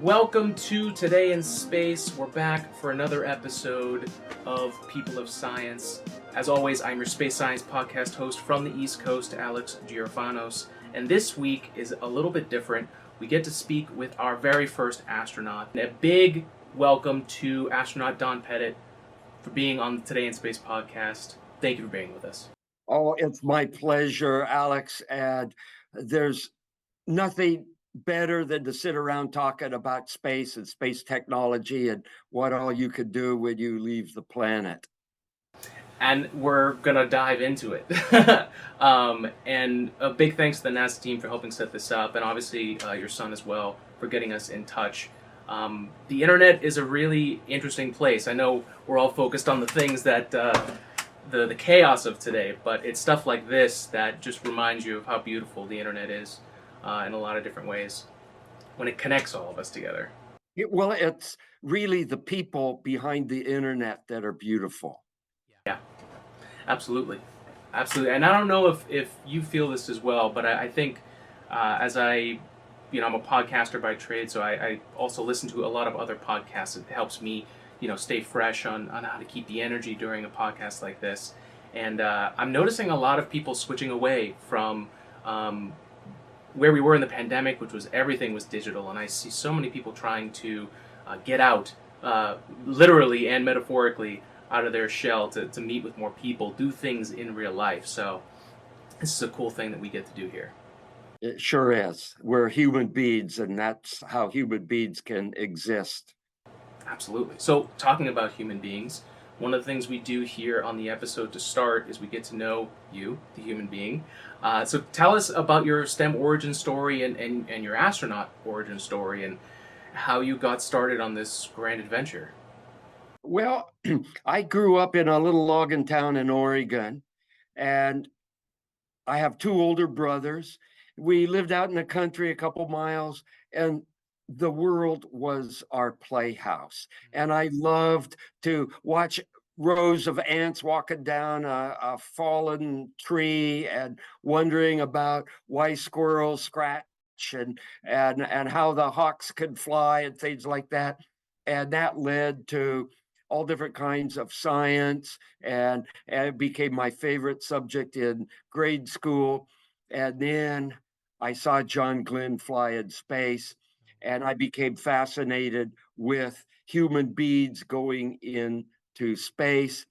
Welcome to Today in Space. We're back for another episode of People of Science. As always, I'm your space science podcast host from the East Coast, Alex Girofanos. And this week is a little bit different. We get to speak with our very first astronaut. And a big welcome to Astronaut Don Pettit for being on the Today in Space podcast. Thank you for being with us. Oh, it's my pleasure, Alex. And there's nothing better than to sit around talking about space and space technology and what all you could do when you leave the planet. And we're going to dive into it. And a big thanks to the NASA team for helping set this up, and obviously your son as well for getting us in touch. The internet is a really interesting place. I know we're all focused on the things that the chaos of today, but it's stuff like this that just reminds you of how beautiful the internet is in a lot of different ways when it connects all of us together. Well, it's really the people behind the internet that are beautiful. Yeah, absolutely. Absolutely. And I don't know if you feel this as well, but I think as I'm a podcaster by trade, so I also listen to a lot of other podcasts. It helps me, stay fresh on how to keep the energy during a podcast like this. And I'm noticing a lot of people switching away from where we were in the pandemic, which was everything was digital. And I see so many people trying to get out, literally and metaphorically, out of their shell to meet with more people, do things in real life. So this is a cool thing that we get to do here. It sure is. We're human beings, and that's how human beings can exist. Absolutely. So talking about human beings, one of the things we do here on the episode to start is we get to know you, the human being. So tell us about your STEM origin story and your astronaut origin story and how you got started on this grand adventure. Well, I grew up in a little logging town in Oregon, and I have two older brothers. We lived out in the country a couple miles, and the world was our playhouse. And I loved to watch rows of ants walking down a fallen tree and wondering about why squirrels scratch and how the hawks could fly and things like that. And that led to all different kinds of science, and it became my favorite subject in grade school. And then I saw John Glenn fly in space, and I became fascinated with human beings going into space.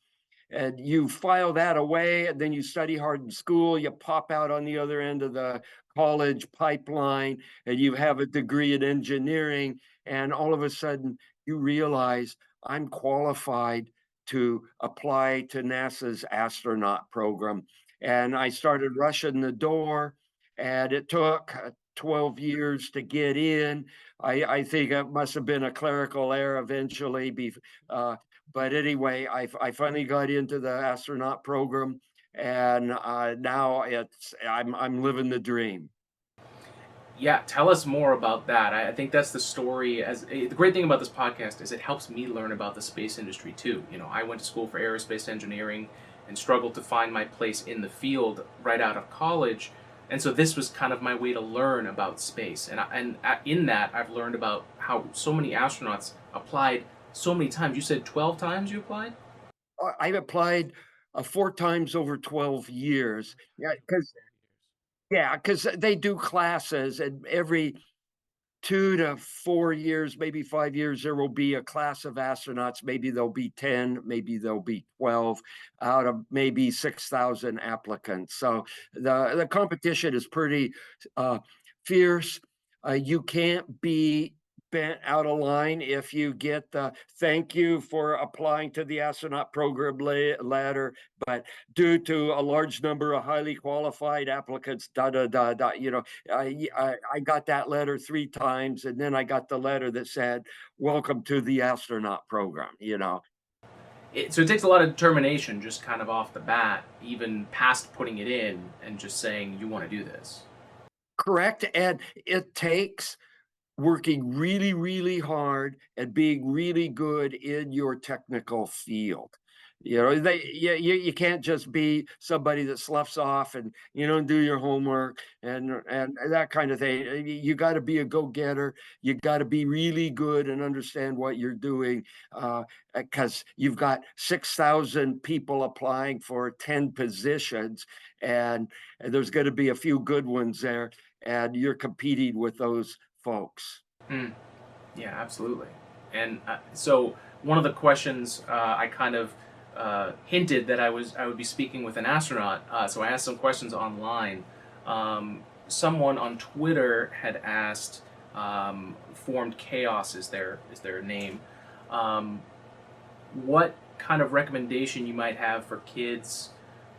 And you file that away, and then you study hard in school, you pop out on the other end of the college pipeline, and you have a degree in engineering, and all of a sudden you realize I'm qualified to apply to NASA's astronaut program. And I started rushing the door, and it took 12 years to get in. I think it must have been a clerical error eventually. But anyway, I finally got into the astronaut program, and now I'm living the dream. Yeah, tell us more about that. I think that's the story. The great thing about this podcast is it helps me learn about the space industry too. I went to school for aerospace engineering and struggled to find my place in the field right out of college. And so this was kind of my way to learn about space. And in that, I've learned about how so many astronauts applied so many times. You said 12 times you applied? I've applied 4 times over 12 years. Because they do classes, and every 2 to 4 years, maybe 5 years, there will be a class of astronauts. Maybe there'll be 10, maybe there'll be 12 out of maybe 6,000 applicants. So the competition is pretty fierce. You can't be bent out of line if you get the thank you for applying to the astronaut program letter, but due to a large number of highly qualified applicants, I got that letter 3 times, and then I got the letter that said, welcome to the astronaut program. So it takes a lot of determination just kind of off the bat, even past putting it in and just saying you want to do this. Correct. And it takes working really, really hard and being really good in your technical field. You can't just be somebody that sloughs off and you don't do your homework and that kind of thing. You got to be a go-getter. You got to be really good and understand what you're doing, because you've got 6,000 people applying for 10 positions, and there's going to be a few good ones there, and you're competing with those folks. Mm, yeah, absolutely. And so one of the questions I kind of hinted that I would be speaking with an astronaut. So I asked some questions online. Someone on Twitter had asked, Formed Chaos is their name. Um, what kind of recommendation you might have for kids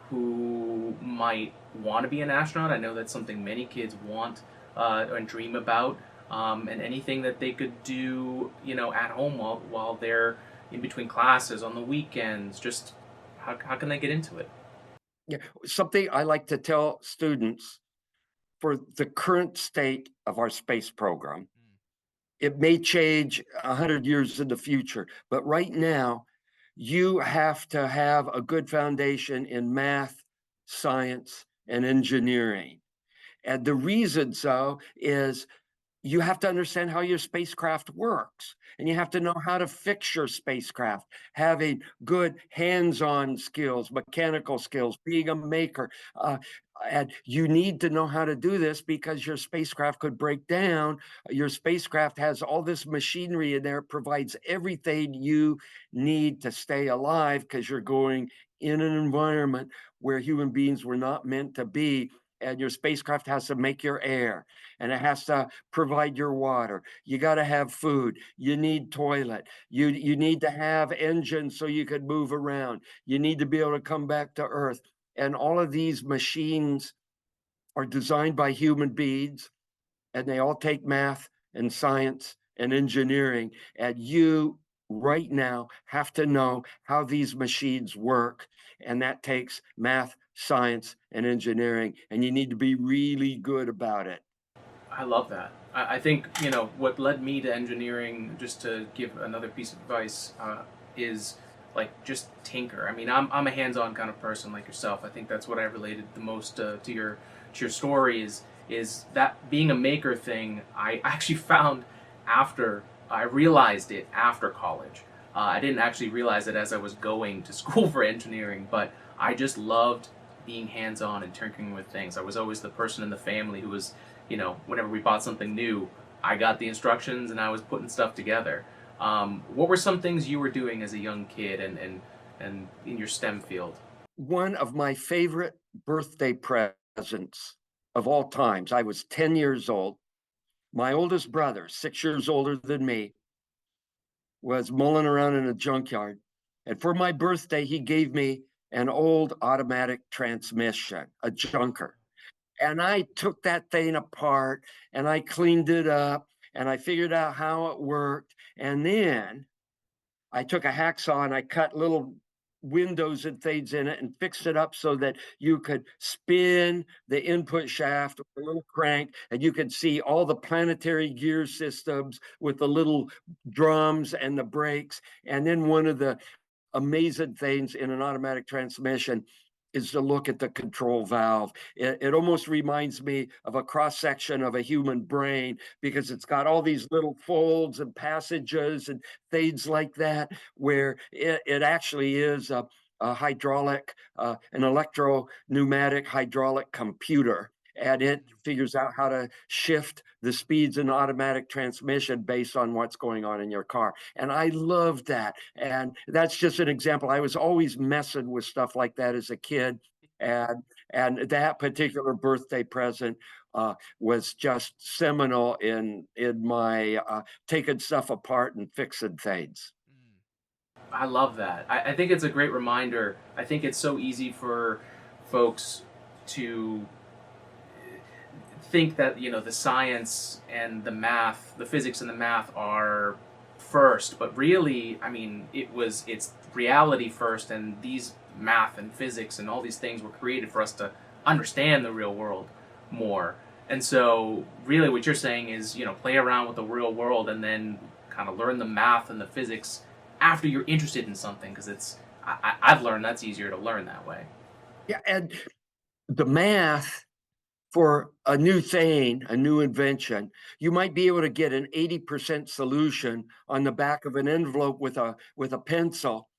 who might want to be an astronaut? I know that's something many kids want and dream about, and anything that they could do, at home while they're in between classes on the weekends. Just how can they get into it? Yeah, something I like to tell students, for the current state of our space program, it may change 100 years in the future, but right now, you have to have a good foundation in math, science, and engineering. And the reason so is you have to understand how your spacecraft works, and you have to know how to fix your spacecraft, having good hands-on skills, mechanical skills, being a maker. And you need to know how to do this because your spacecraft could break down. Your spacecraft has all this machinery in there, provides everything you need to stay alive because you're going in an environment where human beings were not meant to be. And your spacecraft has to make your air, and it has to provide your water. You got to have food. You need toilet. You need to have engines so you can move around. You need to be able to come back to Earth. And all of these machines are designed by human beings, and they all take math and science and engineering. And you right now have to know how these machines work. And that takes math, science, and engineering. And you need to be really good about it. I love that. I think, what led me to engineering, just to give another piece of advice, is like just tinker. I mean, I'm a hands-on kind of person like yourself. I think that's what I related the most to your story is that being a maker thing. I actually found after I realized it after college. I didn't actually realize it as I was going to school for engineering, but I just loved being hands-on and tinkering with things. I was always the person in the family who was, whenever we bought something new, I got the instructions and I was putting stuff together. What were some things you were doing as a young kid and in your STEM field? One of my favorite birthday presents of all times, I was 10 years old. My oldest brother, 6 years older than me, was mulling around in a junkyard. And for my birthday, he gave me an old automatic transmission, a junker. And I took that thing apart and I cleaned it up and I figured out how it worked. And then I took a hacksaw and I cut little windows and things in it and fixed it up so that you could spin the input shaft with a little crank and you could see all the planetary gear systems with the little drums and the brakes. And then one of the amazing things in an automatic transmission is to look at the control valve. It almost reminds me of a cross section of a human brain because it's got all these little folds and passages and things like that, where it actually is a hydraulic, an electro-pneumatic hydraulic computer. And it figures out how to shift the speeds in automatic transmission based on what's going on in your car. And I love that. And that's just an example. I was always messing with stuff like that as a kid. And and that particular birthday present was just seminal in my taking stuff apart and fixing things. I love that. I think it's a great reminder. I think it's so easy for folks to think that the science and the math, the physics and the math are first, but really, I mean, it's reality first, and these math and physics and all these things were created for us to understand the real world more. And so, really, what you're saying is, play around with the real world and then kind of learn the math and the physics after you're interested in something, because I've learned that's easier to learn that way. Yeah, and the math for a new thing, a new invention, you might be able to get an 80% solution on the back of an envelope with a pencil,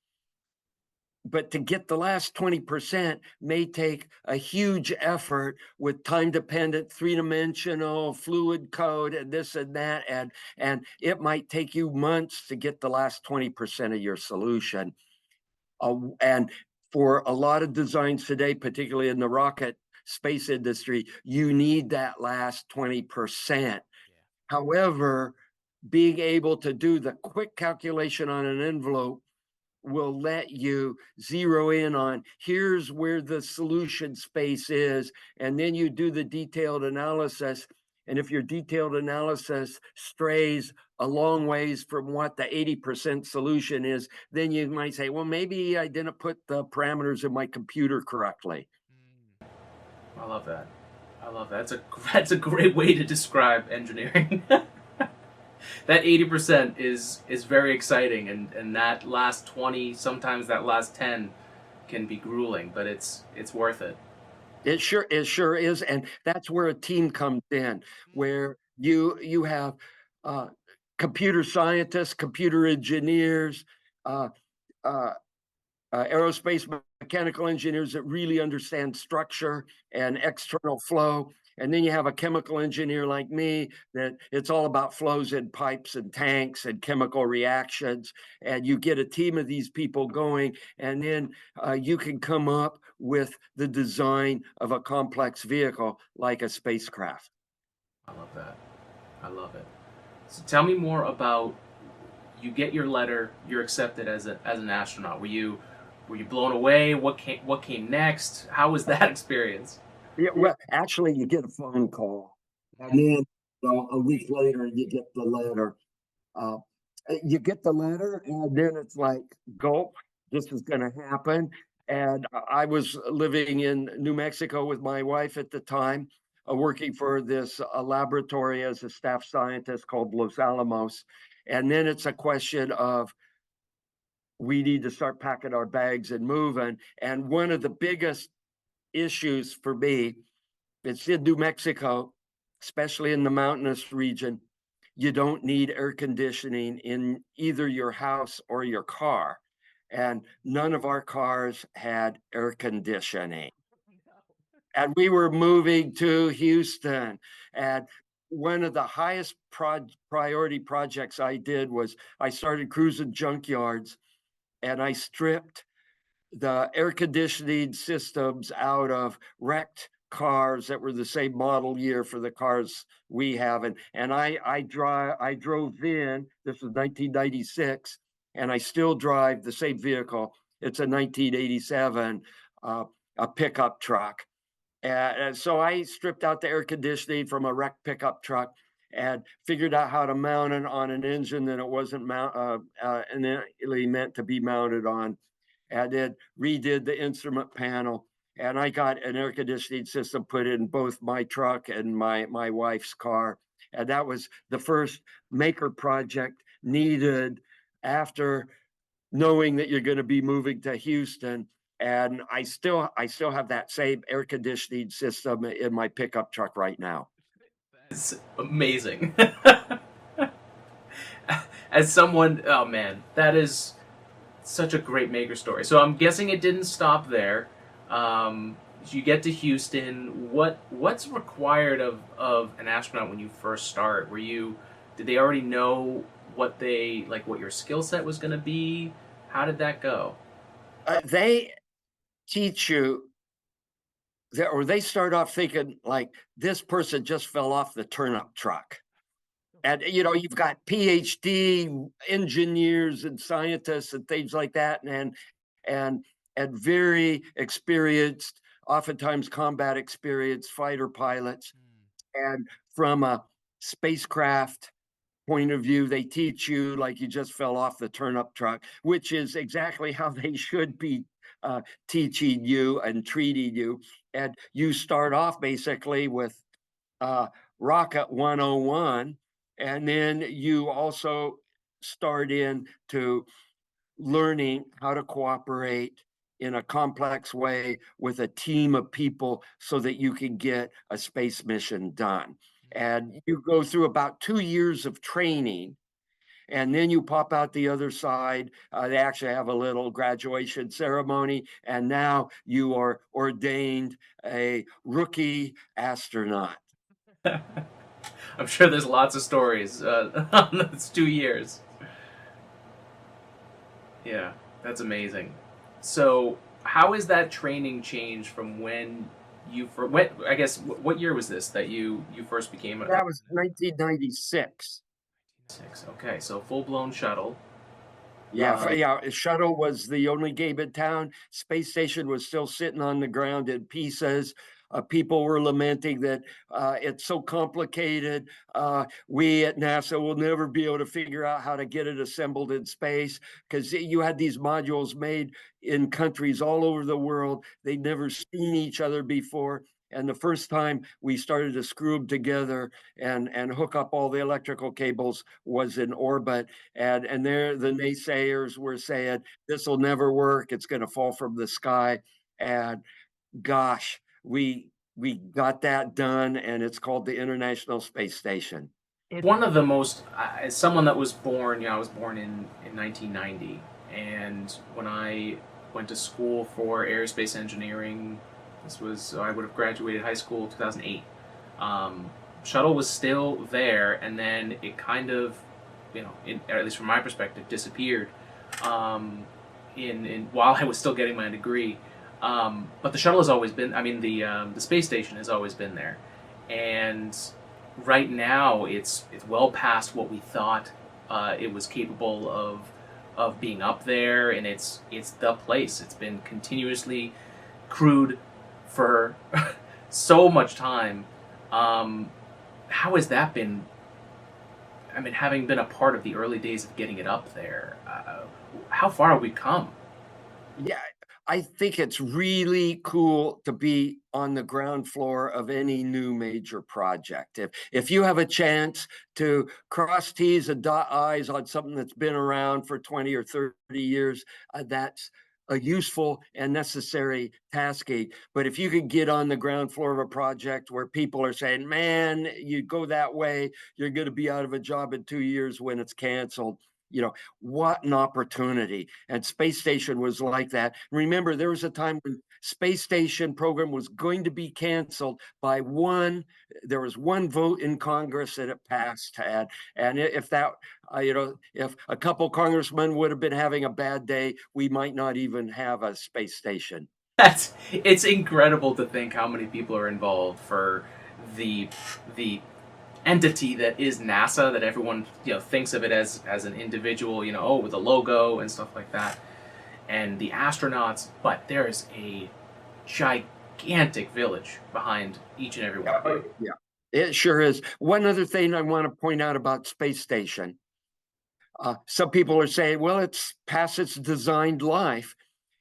but to get the last 20% may take a huge effort with time dependent, three-dimensional fluid code and this and that, and it might take you months to get the last 20% of your solution. And for a lot of designs today, particularly in the rocket space industry, you need that last 20%. However, being able to do the quick calculation on an envelope will let you zero in on here's where the solution space is, and then you do the detailed analysis. And if your detailed analysis strays a long ways from what the 80% solution is, then you might say, well, maybe I didn't put the parameters in my computer correctly. I love that. I love that. That's a great way to describe engineering. That 80% is very exciting, and that last 20, sometimes that last 10 can be grueling, but it's worth it. It sure is, and that's where a team comes in, where you have uh, computer scientists, computer engineers, uh, uh, aerospace mechanical engineers that really understand structure and external flow. And then you have a chemical engineer like me that it's all about flows in pipes and tanks and chemical reactions. And you get a team of these people going, and then you can come up with the design of a complex vehicle like a spacecraft. I love that. I love it. So tell me more about, you get your letter, you're accepted as an astronaut. Were you blown away? What came next? How was that experience? Yeah, well, actually, you get a phone call, and then a week later, you get the letter. Uh, you get the letter, and then it's like, gulp, this is going to happen. And I was living in New Mexico with my wife at the time, working for this laboratory as a staff scientist called Los Alamos. And then it's a question of we need to start packing our bags and moving. And one of the biggest issues for me, it's in New Mexico, especially in the mountainous region. You don't need air conditioning in either your house or your car. And none of our cars had air conditioning. And we were moving to Houston. And one of the highest priority projects I did was I started cruising junkyards, and I stripped the air conditioning systems out of wrecked cars that were the same model year for the cars we have. And I drove in, this was 1996, and I still drive the same vehicle. It's a 1987 a pickup truck. And so I stripped out the air conditioning from a wrecked pickup truck and figured out how to mount it on an engine that it wasn't innately meant to be mounted on, and then redid the instrument panel. And I got an air conditioning system put in both my truck and my wife's car. And that was the first maker project needed after knowing that you're going to be moving to Houston. And I still have that same air conditioning system in my pickup truck right now. It's amazing. As someone, oh man, that is such a great maker story. So I'm guessing it didn't stop there. You get to Houston. What's required of an astronaut when you first start? Did they already know what your skill set was going to be? How did that go? They teach you that, or they start off thinking like this person just fell off the turnip truck. And you've got PhD engineers and scientists and things like that, and very experienced, oftentimes combat experienced fighter pilots. And from a spacecraft point of view, they teach you like you just fell off the turnip truck, which is exactly how they should be teaching you and treating you. And you start off basically with Rocket 101, and then you also start into learning how to cooperate in a complex way with a team of people so that you can get a space mission done. And you go through about 2 years of training, and then you pop out the other side. They actually have a little graduation ceremony, and now you are ordained a rookie astronaut. I'm sure there's lots of stories on those 2 years. Yeah, that's amazing. So, how is that training changed from when I guess what year was this that you first became a That was 1996. six? Okay, so full blown shuttle. Yeah, yeah. Shuttle was the only game in town. Space station was still sitting on the ground in pieces. People were lamenting that it's so complicated. We at NASA will never be able to figure out how to get it assembled in space, because you had these modules made in countries all over the world. They'd never seen each other before. And the first time we started to screw them together and hook up all the electrical cables was in orbit. And there the naysayers were saying this will never work, it's going to fall from the sky. And gosh, we got that done, and it's called the International Space Station. One of the most, as someone that was born, I was born in 1990, and when I went to school for aerospace engineering, I would have graduated high school 2008. Shuttle was still there, and then it kind of, at least from my perspective, disappeared in while I was still getting my degree. But the shuttle has always been, the space station has always been there, and right now it's well past what we thought it was capable of being up there, and it's the place. It's been continuously crewed for so much time. How has that been? I mean, having been a part of the early days of getting it up there, how far have we come? Yeah, I think it's really cool to be on the ground floor of any new major project. If you have a chance to cross T's and dot I's on something that's been around for 20 or 30 years, that's a useful and necessary tasking. But if you could get on the ground floor of a project where people are saying, man, you go that way, you're going to be out of a job in 2 years when it's canceled. What an opportunity. And space station was like that. Remember, there was a time when space station program was going to be canceled by there was one vote in Congress that it passed. And if that, if a couple congressmen would have been having a bad day, we might not even have a space station. It's incredible to think how many people are involved for the entity that is NASA, that everyone thinks of it as an individual, with a logo and stuff like that, and the astronauts. But there is a gigantic village behind each and every one of you. Yeah, it sure is. One other thing I want to point out about space station. Some people are saying, well, it's past its designed life.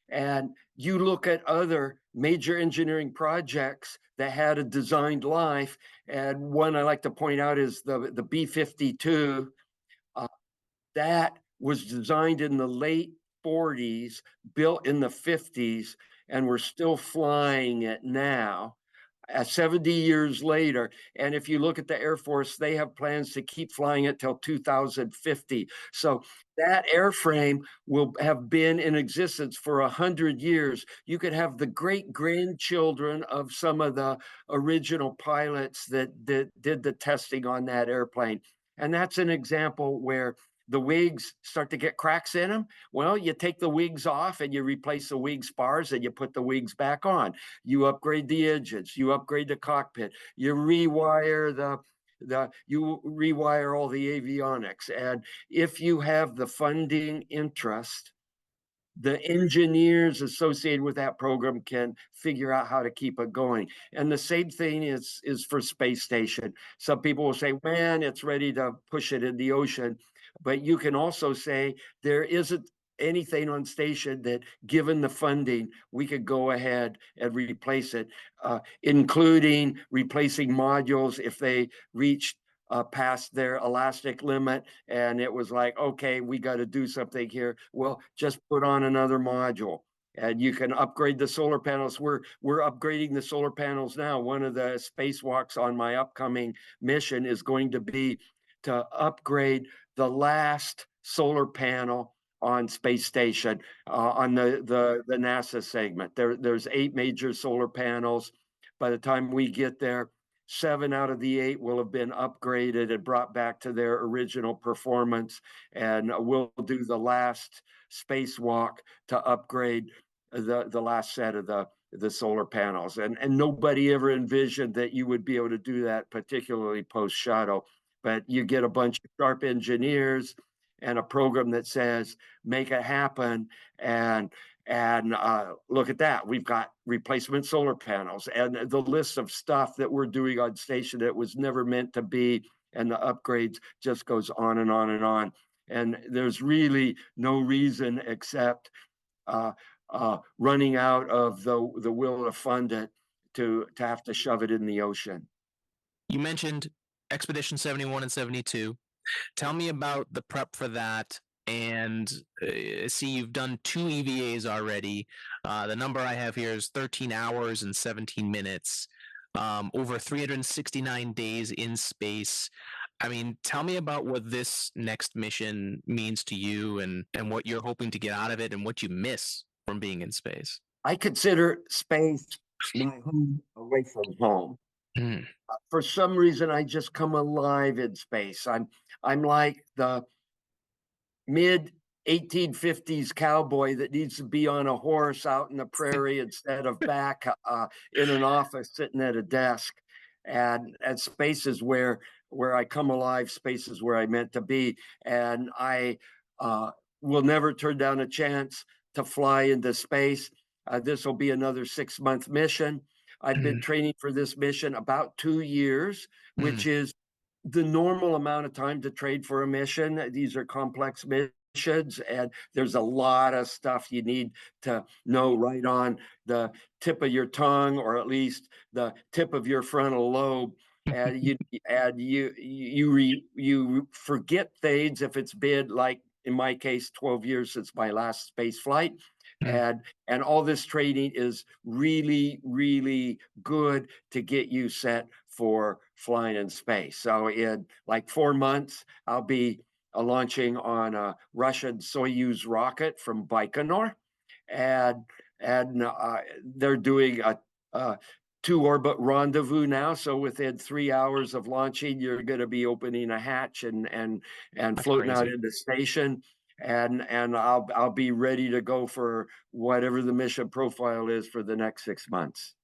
And you look at other major engineering projects that had a designed life, and one I like to point out is the B-52. That was designed in the late 40s, built in the 50s, and we're still flying it now. 70 years later. And if you look at the Air Force, they have plans to keep flying it till 2050. So that airframe will have been in existence for 100 years. You could have the great grandchildren of some of the original pilots that did the testing on that airplane. And that's an example where the wings start to get cracks in them. Well, you take the wings off and you replace the wing spars and you put the wings back on. You upgrade the engines, you upgrade the cockpit, you rewire you rewire all the avionics. And if you have the funding interest, the engineers associated with that program can figure out how to keep it going. And the same thing is for space station. Some people will say, man, it's ready to push it in the ocean. But you can also say there isn't anything on station that, given the funding, we could go ahead and replace it, including replacing modules if they reach past their elastic limit, and it was like, okay, we got to do something here. Well, just put on another module. And you can upgrade the solar panels. We're upgrading the solar panels now. One of the spacewalks on my upcoming mission is going to be to upgrade the last solar panel on space station on the NASA segment. There's 8 major solar panels. By the time we get there, 7 out of the 8 will have been upgraded and brought back to their original performance, and we'll do the last spacewalk to upgrade the last set of the solar panels. And nobody ever envisioned that you would be able to do that, particularly post shuttle. But you get a bunch of sharp engineers and a program that says make it happen, and look at that, we've got replacement solar panels and the list of stuff that we're doing on station that was never meant to be, and the upgrades just goes on and on and on. And there's really no reason except running out of the will to fund it to have to shove it in the ocean. You mentioned Expedition 71 and 72. Tell me about the prep for that. And see, you've done 2 EVAs already. The number I have here is 13 hours and 17 minutes, over 369 days in space. I mean, tell me about what this next mission means to you, and what you're hoping to get out of it, and what you miss from being in space. I consider space my home away from home. Mm. For some reason, I just come alive in space. I'm like the mid 1850s cowboy that needs to be on a horse out in the prairie instead of back in an office sitting at a desk. And space is where I come alive. Space is where I meant to be, and I will never turn down a chance to fly into space. This will be another 6-month mission. I've been training for this mission about 2 years, which is the normal amount of time to train for a mission. These are complex missions, and there's a lot of stuff you need to know right on the tip of your tongue, or at least the tip of your frontal lobe. And you forget things if it's been, like in my case, 12 years since my last space flight. And all this training is really, really good to get you set for flying in space. So in like 4 months, I'll be launching on a Russian Soyuz rocket from Baikonur, and they're doing a 2-orbit rendezvous now. So within 3 hours of launching, you're going to be opening a hatch and floating out into station. And I'll be ready to go for whatever the mission profile is for the next 6 months.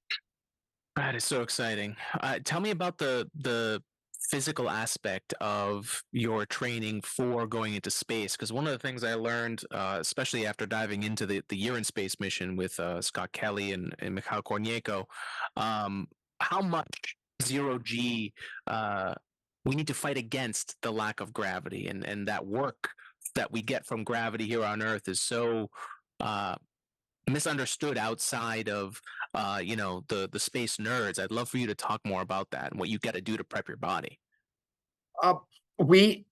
That is so exciting. Tell me about the physical aspect of your training for going into space, because one of the things I learned, especially after diving into the Year in Space mission with Scott Kelly and Mikhail Kornienko, how much zero-G we need to fight against the lack of gravity, and that work that we get from gravity here on Earth is so misunderstood outside of the space nerds. I'd love for you to talk more about that and what you got to do to prep your body. We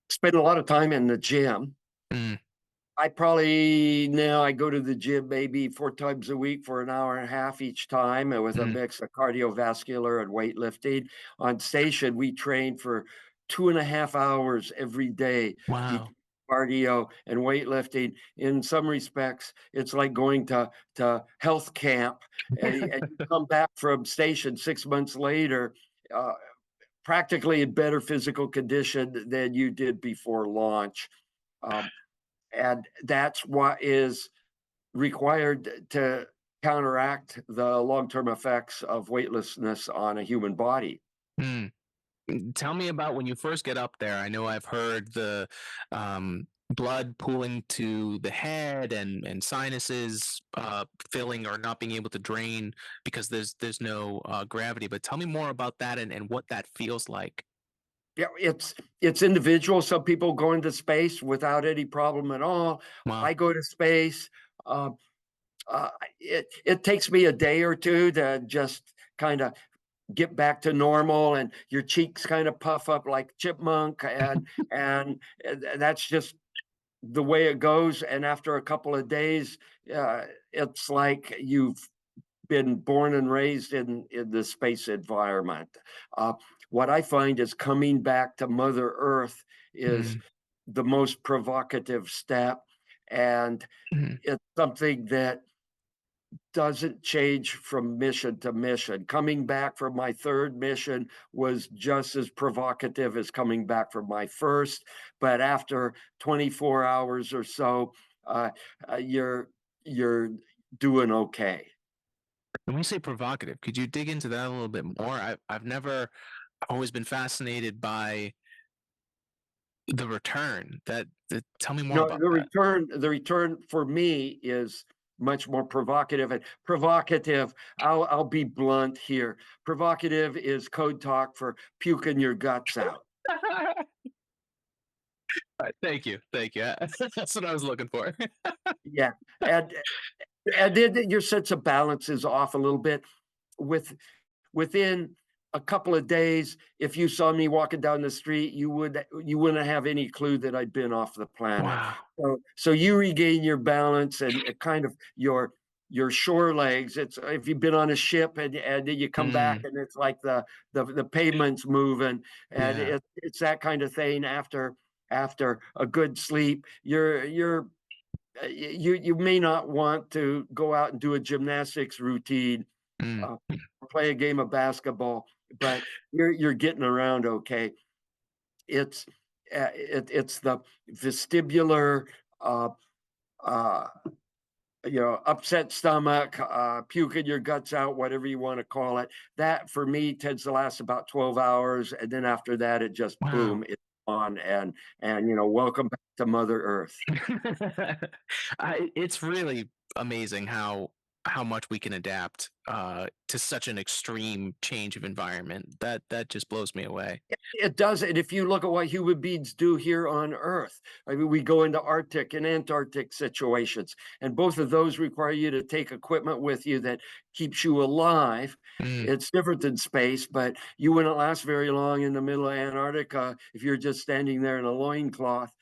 spend a lot of time in the gym. I go to the gym maybe 4 times a week for an hour and a half each time, with a mix of cardiovascular and weightlifting. On station, we train for 2.5 hours every day. Wow. Cardio and weightlifting. In some respects, it's like going to health camp, and you come back from station 6 months later, practically in better physical condition than you did before launch. And that's what is required to counteract the long-term effects of weightlessness on a human body. Tell me about when you first get up there. I know I've heard the blood pooling to the head and sinuses filling or not being able to drain because there's no gravity. But tell me more about that and what that feels like. Yeah, it's individual. Some people go into space without any problem at all. Wow. I go to space. It takes me a day or two to just kind of get back to normal, and your cheeks kind of puff up like chipmunk, and that's just the way it goes. And after a couple of days, it's like you've been born and raised in the space environment. Uh, what I find is coming back to Mother Earth is Mm, the most provocative step, and mm. it's something that doesn't change from mission to mission. Coming back from my third mission was just as provocative as coming back from my first, but after 24 hours or so, uh, you're doing okay. When you say provocative, could you dig into that a little bit more? I've never always been fascinated by the return. Tell me more No, about that. the return for me is much more provocative. And provocative, I'll be blunt here. Provocative is code talk for puking your guts out. Thank you, thank you. That's what I was looking for. Yeah. And and then your sense of balance is off a little bit. With within a couple of days, if you saw me walking down the street, you wouldn't have any clue that I'd been off the planet. Wow. So you regain your balance and kind of your shore legs. It's if you've been on a ship and then you come back Mm, and it's like the pavement's moving, and yeah. it's that kind of thing after a good sleep. You may not want to go out and do a gymnastics routine, Mm, uh, play a game of basketball, but you're getting around okay. It's it's the vestibular, uh, uh, upset stomach, puking your guts out, whatever you want to call it. That for me tends to last about 12 hours, and then after that, it just wow. boom, it's on, and welcome back to Mother Earth. It's really amazing how much we can adapt to such an extreme change of environment. That just blows me away. It does. And if you look at what human beings do here on Earth, I mean, we go into Arctic and Antarctic situations, and both of those require you to take equipment with you that keeps you alive. Mm, It's different than space, but you wouldn't last very long in the middle of Antarctica if you're just standing there in a loincloth.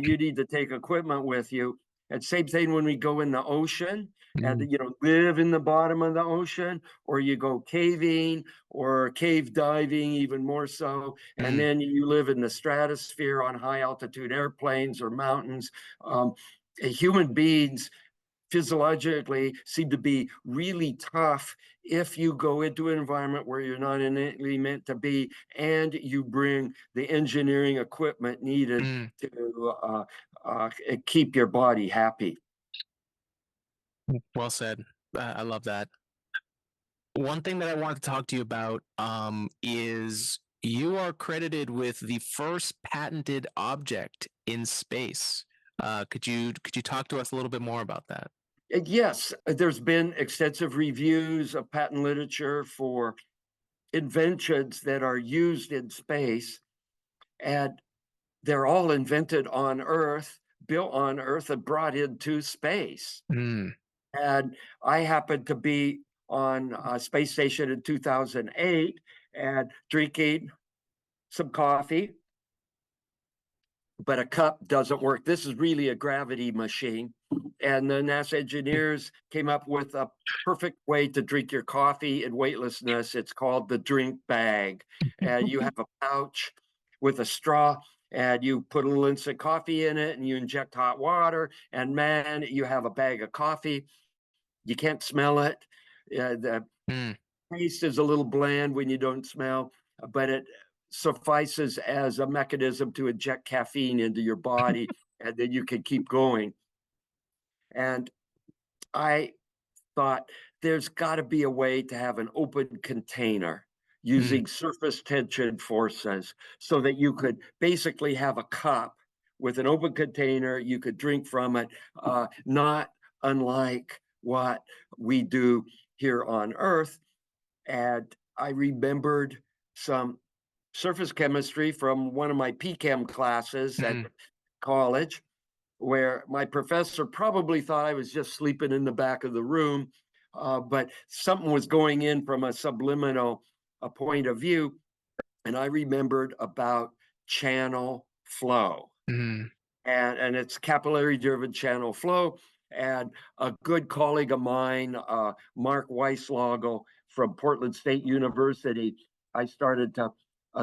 You need to take equipment with you. And same thing when we go in the ocean and mm, live in the bottom of the ocean, or you go caving or cave diving, even more so. And mm, then you live in the stratosphere on high altitude airplanes or mountains. Um, Human beings physiologically seem to be really tough if you go into an environment where you're not innately meant to be, and you bring the engineering equipment needed mm. to keep your body happy. Well said. I love that. One thing that I wanted to talk to you about is you are credited with the first patented object in space. Could you talk to us a little bit more about that? Yes, there's been extensive reviews of patent literature for inventions that are used in space, and they're all invented on Earth, built on Earth, and brought into space. Mm, And I happened to be on a space station in 2008 and drinking some coffee, but a cup doesn't work. This is really a gravity machine. And the NASA engineers came up with a perfect way to drink your coffee in weightlessness. It's called the drink bag. And you have a pouch with a straw, and you put a little instant coffee in it, and you inject hot water. And man, you have a bag of coffee. You can't smell it. The mm, taste is a little bland when you don't smell, but it suffices as a mechanism to inject caffeine into your body, and then you can keep going. And I thought there's got to be a way to have an open container mm, using surface tension forces so that you could basically have a cup with an open container. You could drink from it, not unlike what we do here on Earth. And I remembered some surface chemistry from one of my PChem classes at mm, college, where my professor probably thought I was just sleeping in the back of the room, but something was going in from a subliminal a point of view, and I remembered about channel flow. Mm. And it's capillary driven channel flow. And a good colleague of mine, Mark Weislogel from Portland State University, I started to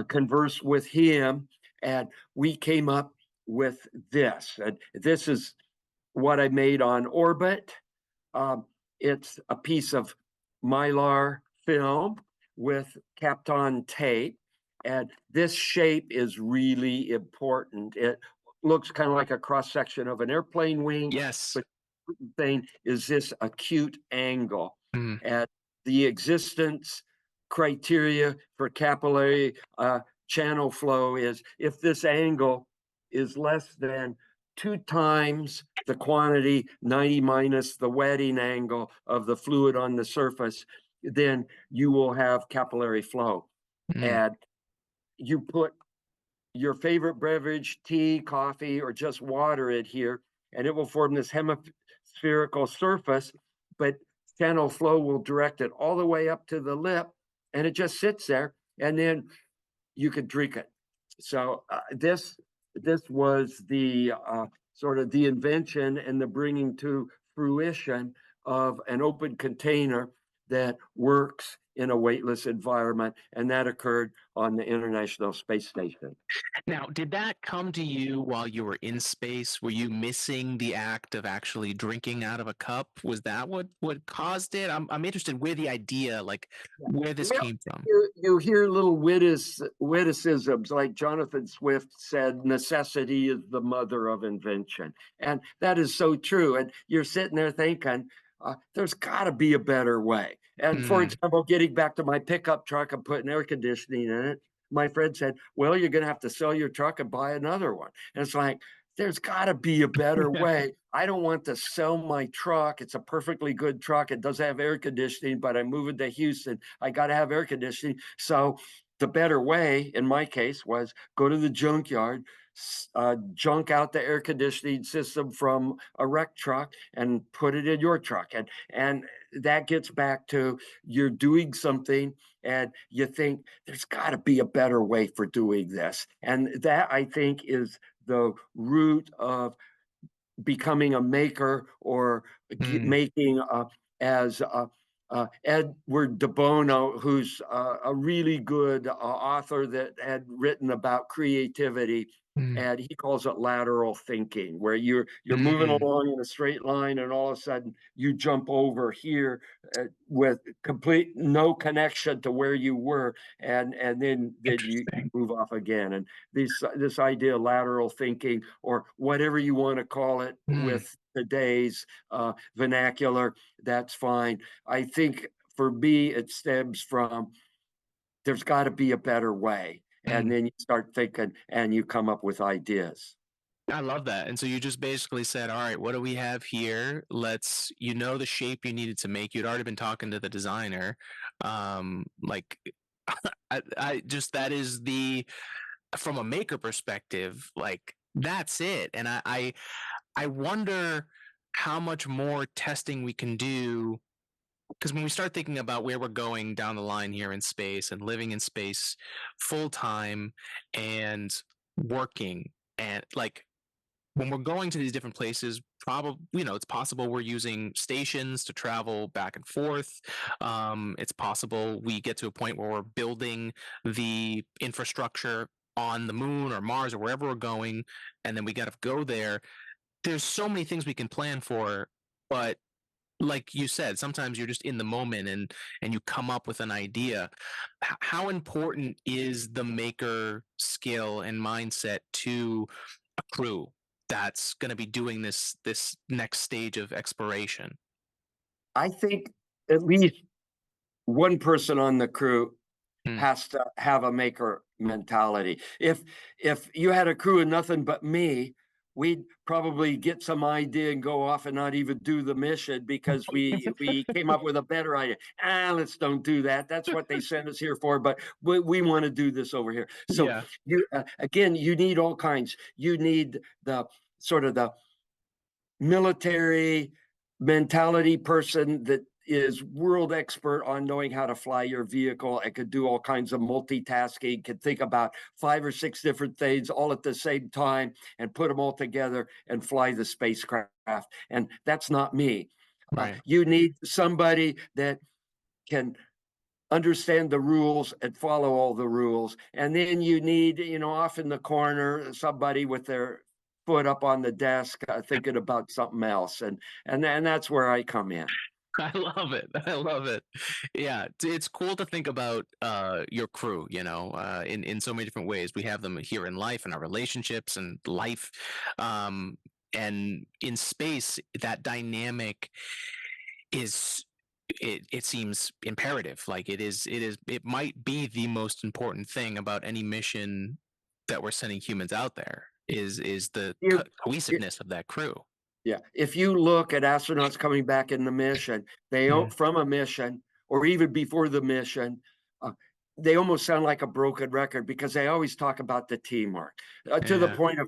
converse with him, and we came up with this. And this is what I made on orbit. It's a piece of mylar film with Kapton tape. And this shape is really important. It looks kind of like a cross section of an airplane wing. Yes. But the thing is this acute angle. Mm. And the existence criteria for capillary channel flow is if this angle is less than 2 times the quantity 90 minus the wetting angle of the fluid on the surface, then you will have capillary flow. And you put your favorite beverage, tea, coffee, or just water in here, and it will form this hemispherical surface, but channel flow will direct it all the way up to the lip, and it just sits there, and then you could drink it. So this was the sort of the invention and the bringing to fruition of an open container that works in a weightless environment, and that occurred on the International Space Station. Now, did that come to you while you were in space? Were you missing the act of actually drinking out of a cup? Was that what caused it? I'm interested where the idea, like where this Well, came from. you hear little witticisms like Jonathan Swift said, necessity is the mother of invention. And that is so true. And you're sitting there thinking, there's got to be a better way. And for example, getting back to my pickup truck and putting air conditioning in it, my friend said, well, you're going to have to sell your truck and buy another one. And it's like, there's got to be a better way. I don't want to sell my truck. It's a perfectly good truck. It does have air conditioning, but I'm moving to Houston. I got to have air conditioning. So the better way, in my case, was go to the junkyard, junk out the air conditioning system from a wrecked truck and put it in your truck. And that gets back to you're doing something and you think there's got to be a better way for doing this. And that, I think, is the root of becoming a maker or making as Edward de Bono, who's a really good author that had written about creativity. And he calls it lateral thinking, where you're moving along in a straight line, and all of a sudden you jump over here with complete no connection to where you were, and then you move off again. And this idea of lateral thinking, or whatever you want to call it with today's vernacular, that's fine. I think for me, it stems from there's got to be a better way. And then you start thinking and you come up with ideas. I love that. And so you just basically said, all right, what do we have here? Let's, the shape you needed to make. You'd already been talking to the designer. Like I just, that is from a maker perspective, like that's it. And I wonder how much more testing we can do, because when we start thinking about where we're going down the line here in space and living in space full time and working, and like when we're going to these different places, probably, it's possible we're using stations to travel back and forth. It's possible we get to a point where we're building the infrastructure on the moon or Mars or wherever we're going, and then we got to go there. There's so many things we can plan for, but like you said, sometimes you're just in the moment and you come up with an idea. How important is the maker skill and mindset to a crew that's going to be doing this next stage of exploration? I think at least one person on the crew has to have a maker mentality. If you had a crew of nothing but me, we'd probably get some idea and go off and not even do the mission because we came up with a better idea. Let's don't do that. That's what they sent us here for, but we want to do this over here. So you again, you need all kinds. You need the sort of the military mentality person that is world expert on knowing how to fly your vehicle and could do all kinds of multitasking, can think about 5 or 6 different things all at the same time and put them all together and fly the spacecraft. And that's not me. Right. You need somebody that can understand the rules and follow all the rules. And then you need, off in the corner, somebody with their foot up on the desk, thinking about something else. And that's where I come in. I love it. I love it. Yeah, it's cool to think about your crew, in so many different ways. We have them here in life, in our relationships and life. And in space, that dynamic is it seems imperative. Like it might be the most important thing about any mission that we're sending humans out there is the You- cohesiveness of that crew. Yeah. If you look at astronauts coming back in the mission, from a mission or even before the mission, they almost sound like a broken record because they always talk about the teamwork to the point of,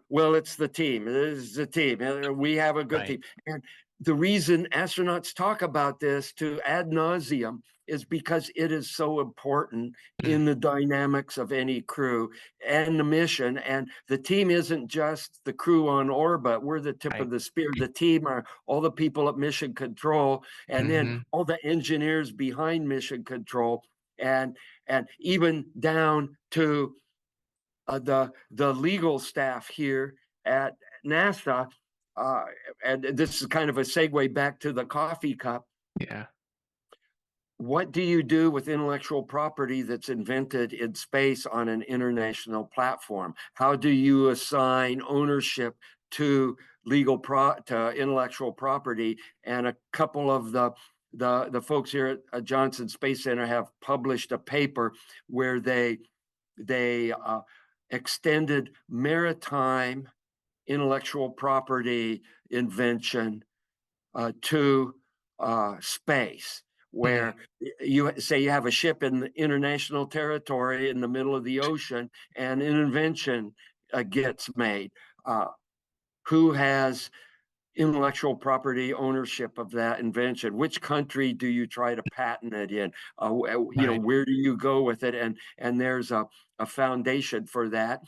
well, it's the team. It is the team. We have a good team. And the reason astronauts talk about this to ad nauseum is because it is so important in the dynamics of any crew and the mission. And the team isn't just the crew on orbit. We're the tip of the spear. The team are all the people at mission control, and then all the engineers behind mission control, and even down to the legal staff here at NASA. And this is kind of a segue back to the coffee cup. Yeah. What do you do with intellectual property that's invented in space on an international platform? How do you assign ownership to to intellectual property? And a couple of the folks here at Johnson Space Center have published a paper where they extended maritime intellectual property invention to space, where you say you have a ship in the international territory in the middle of the ocean and an invention gets made. Who has intellectual property ownership of that invention? Which country do you try to patent it in? Where do you go with it? And there's a foundation for that.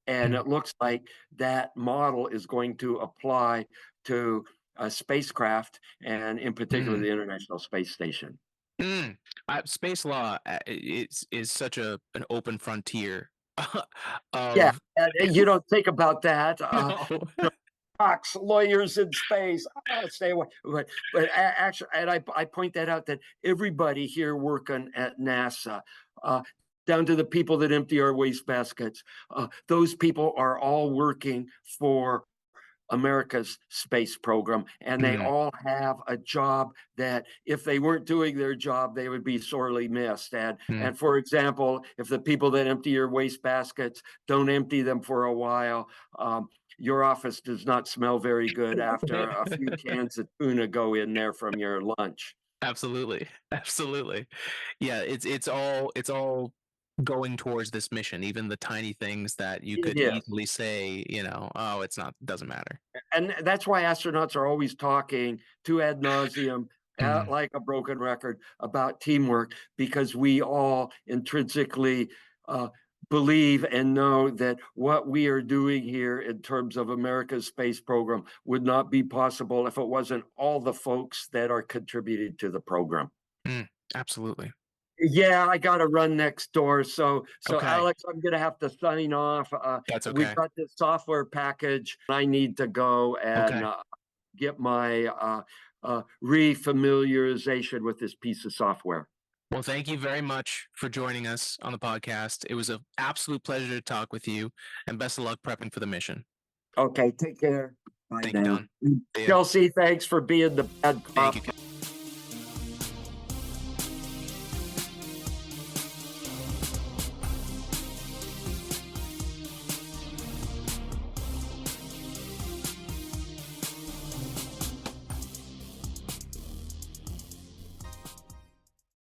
And it looks like that model is going to apply to a spacecraft, and in particular, the International Space Station. Space law is such an open frontier. Yeah, you don't think about that. No. Lawyers in space, stay away. But actually, and I point that out, that everybody here working at NASA, down to the people that empty our waste baskets, those people are all working for America's space program, and they all have a job that if they weren't doing their job, they would be sorely missed. And for example, if the people that empty your waste baskets don't empty them for a while, your office does not smell very good after a few cans of tuna go in there from your lunch. Absolutely. Yeah, it's all going towards this mission, even the tiny things that you could easily say, oh, doesn't matter. And that's why astronauts are always talking to ad nauseum, like a broken record, about teamwork, because we all intrinsically believe and know that what we are doing here in terms of America's space program would not be possible if it wasn't all the folks that are contributing to the program. Absolutely. Yeah, I got to run next door. So Okay. Alex, I'm going to have to sign off. That's okay. We've got this software package. I need to go and get my refamiliarization with this piece of software. Well, thank you very much for joining us on the podcast. It was an absolute pleasure to talk with you, and best of luck prepping for the mission. Okay, take care. Bye Thank now. you, Don. Chelsea, thanks for being the bad cop. Thank you.